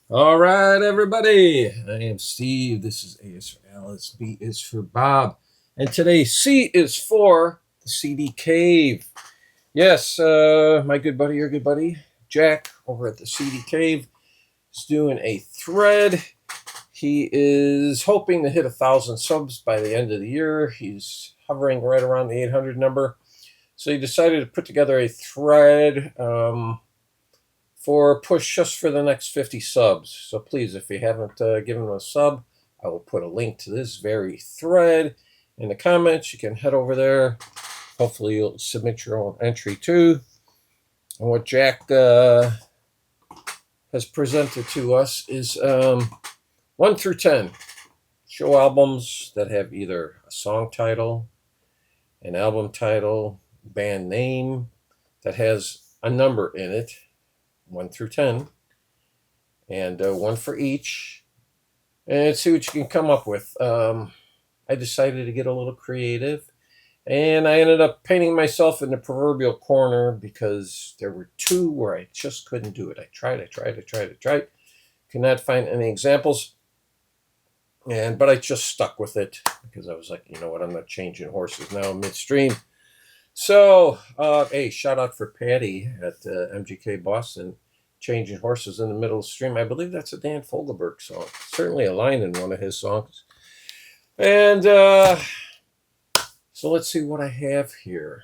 All right, everybody. I am Steve. This is A is for Alice. B is for Bob. And today, C is for the CD Cave. Yes, my good buddy, your good buddy, Jack, over at the CD Cave, is doing a thread. He is hoping to hit 1,000 subs by the end of the year. He's hovering right around the 800 number. So he decided to put together a thread. For a push just for the next 50 subs. So please, if you haven't given him a sub, I will put a link to this very thread in the comments. You can head over there. Hopefully, you'll submit your own entry too. And what Jack has presented to us is 1 through 10 show albums that have either a song title, an album title, band name that has a number in it, 1 through 10, and one for each, and see what you can come up with. I decided to get a little creative, and I ended up painting myself in the proverbial corner because there were two where I just couldn't do it. I tried. Could not find any examples, but I just stuck with it because I was like, you know what, I'm not changing horses now midstream. So, hey, shout out for Patty at MGK Boston, changing horses in the middle of the stream. I believe that's a Dan Fogelberg song. Certainly a line in one of his songs. And so let's see what I have here.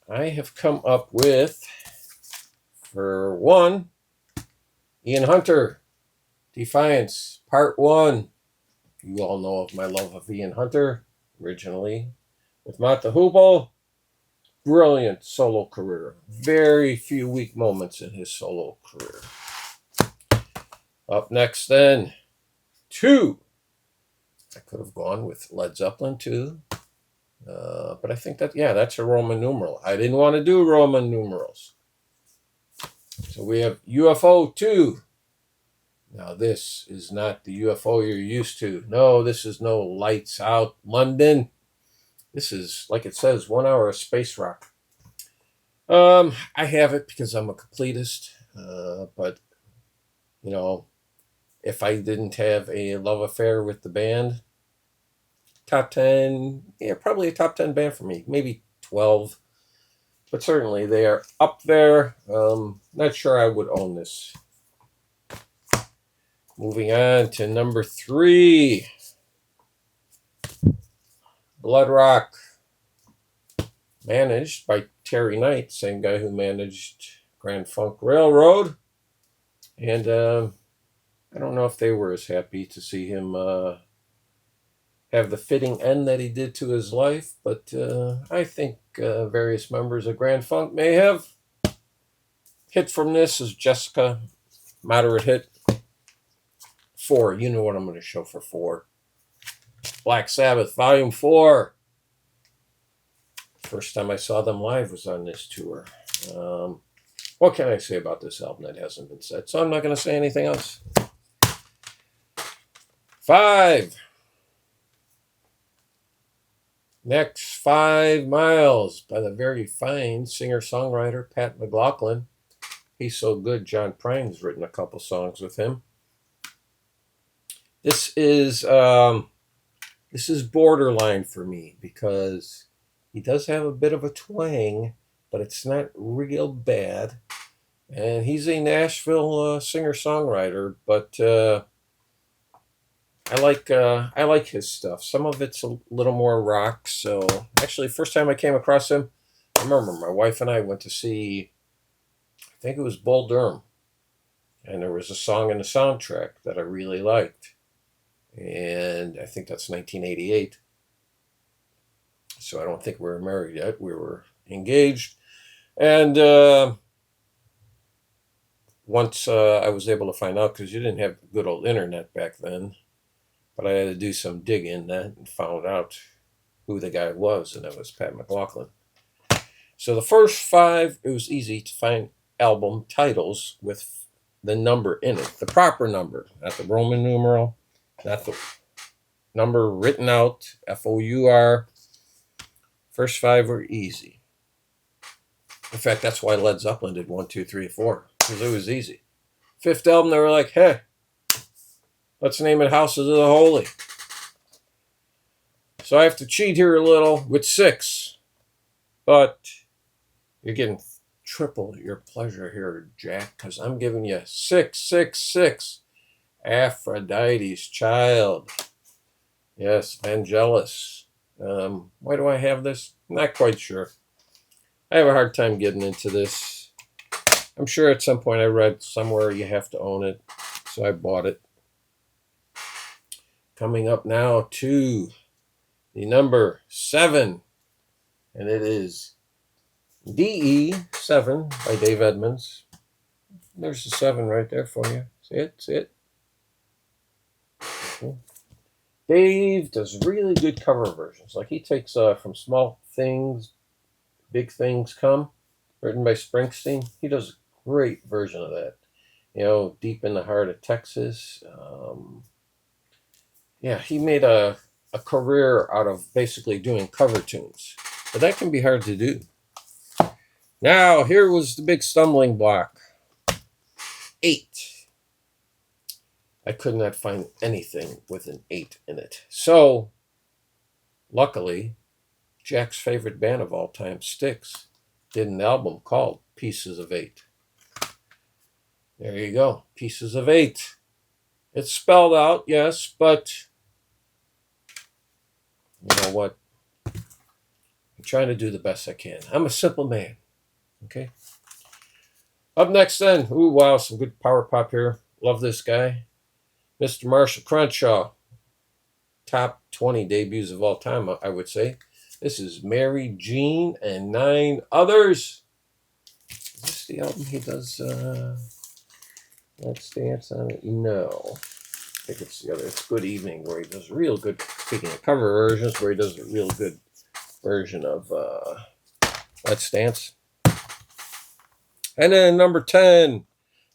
I have come up with, for one, Ian Hunter, Defiance, Part 1. You all know of my love of Ian Hunter, originally with Mata Hoople. Brilliant solo career. Very few weak moments in his solo career. Up next, then, 2. I could have gone with Led Zeppelin 2. But I think that's a Roman numeral. I didn't want to do Roman numerals. So we have UFO 2. Now, this is not the UFO you're used to. No, this is no Lights Out London. This is, like it says, 1 hour of space rock. I have it because I'm a completist. But, you know, if I didn't have a love affair with the band, top 10, probably a top 10 band for me. Maybe 12. But certainly they are up there. Not sure I would own this. Moving on to number 3. Blood Rock, managed by Terry Knight, same guy who managed Grand Funk Railroad. And I don't know if they were as happy to see him have the fitting end that he did to his life, but I think various members of Grand Funk may have. Hit from this is Jessica, moderate hit. 4, you know what I'm going to show for 4. Black Sabbath, Volume 4. First time I saw them live was on this tour. What can I say about this album that hasn't been said? So I'm not going to say anything else. 5. Next, 5 Miles by the very fine singer-songwriter Pat McLaughlin. He's so good, John Prine's written a couple songs with him. This is borderline for me because he does have a bit of a twang, but it's not real bad. And he's a Nashville singer-songwriter, but I like his stuff. Some of it's a little more rock. So actually, first time I came across him, I remember my wife and I went to see, I think it was Bull Durham, and there was a song in the soundtrack that I really liked. And I think that's 1988. So I don't think we were married yet. We were engaged. And once I was able to find out, because you didn't have good old internet back then, but I had to do some digging and found out who the guy was, and that was Pat McLaughlin. So the first 5, it was easy to find album titles with the number in it, the proper number, not the Roman numeral, not the number written out, FOUR. First 5 were easy. In fact, that's why Led Zeppelin did 1, 2, 3, 4, because it was easy. Fifth album, they were like, hey, let's name it Houses of the Holy. So I have to cheat here a little with 6. But you're getting triple your pleasure here, Jack, because I'm giving you 666. Aphrodite's Child. Yes, Vangelis. Why do I have this? Not quite sure. I have a hard time getting into this. I'm sure at some point I read somewhere you have to own it, so I bought it. Coming up now to the number 7, and it is DE7 by Dave Edmunds. There's the 7 right there for you. See it? See it? Okay. Dave does really good cover versions. Like he takes From Small Things, Big Things Come, written by Springsteen. He does a great version of that. You know, Deep in the Heart of Texas. Yeah, he made a career out of basically doing cover tunes. But that can be hard to do. Now, here was the big stumbling block. 8. I could not find anything with an 8 in it. So, luckily, Jack's favorite band of all time, Styx, did an album called Pieces of 8. There you go, Pieces of 8. It's spelled out, yes, but you know what? I'm trying to do the best I can. I'm a simple man, okay? Up next then, ooh, wow, some good power pop here. Love this guy. Mr. Marshall Crenshaw. Top 20 debuts of all time, I would say. This is Mary Jean and 9 Others. Is this the album he does Let's Dance on it? No. I think it's the other. It's Good Evening, where he does real good, speaking of cover versions, where he does a real good version of Let's Dance. And then number 10,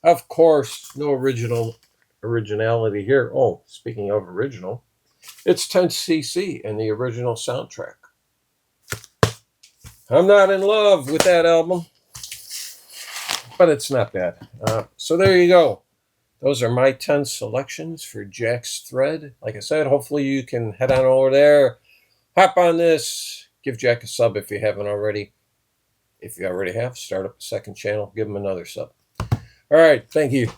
of course, no originality here. Oh, speaking of original, it's 10cc and the original soundtrack. I'm not in love with that album, but it's not bad. So there you go. Those are my 10 selections for Jack's Thread. Like I said, hopefully you can head on over there, hop on this, give Jack a sub if you haven't already. If you already have, start up a second channel, give him another sub. All right, thank you.